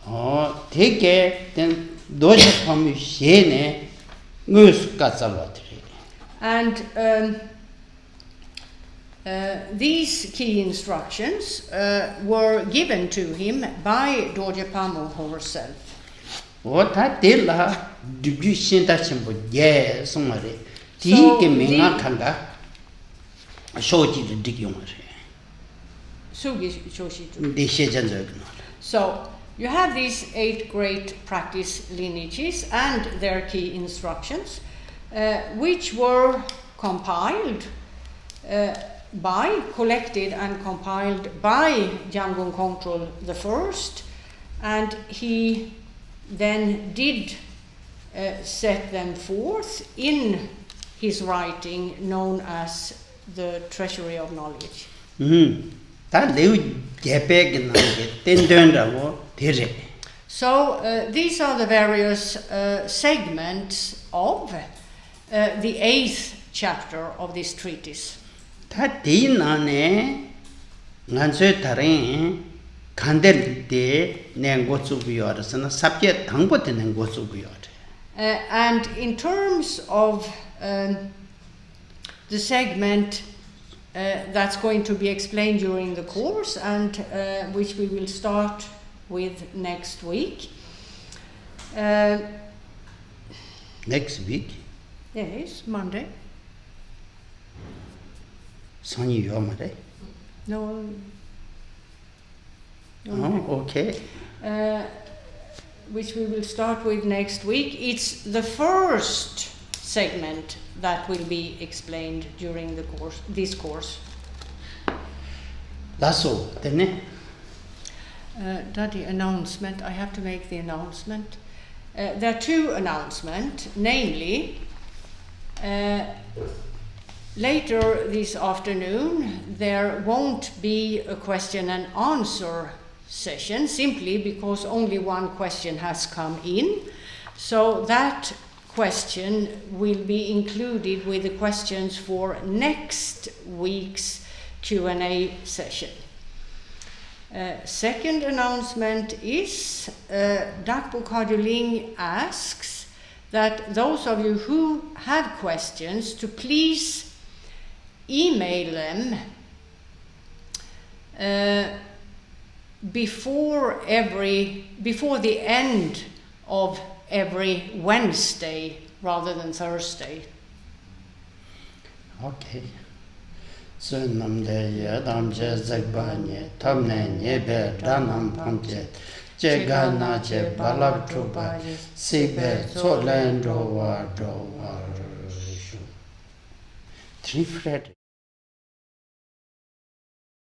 Teke then doje pamo shene ngus katsalwatri. And these key instructions were given to him by Dorje Pamo herself. What dilla dubu shinta chimbo ye sumare ti ke menga kanga shoji de digyomare. So you have these 8 great practice lineages and their key instructions, which were compiled collected and compiled by Jamgön Kongtrül Lodrö, and he then did set them forth in his writing known as the Treasury of Knowledge. So these are the various segments of the 8th chapter of this treatise. And in terms of the segment that's going to be explained during the course, and which we will start with next week. Next week? Yes, Monday. Sunny Yomade? No. Oh, okay. Which we will start with next week. It's the first segment that will be explained during the course, this course. That's all, didn't it? Daddy, announcement. I have to make the announcement. There are 2 announcements, namely, later this afternoon there won't be a question and answer session, simply because only one question has come in. So that question will be included with the questions for next week's Q&A session. Second announcement is Dakpo Karduling asks that those of you who have questions to please email them before the end of every Wednesday rather than Thursday. Okay. So namde yadam je zagbanye tamne nyebe danam pamje je gana je balab truba sibe solen drowa 3 Fred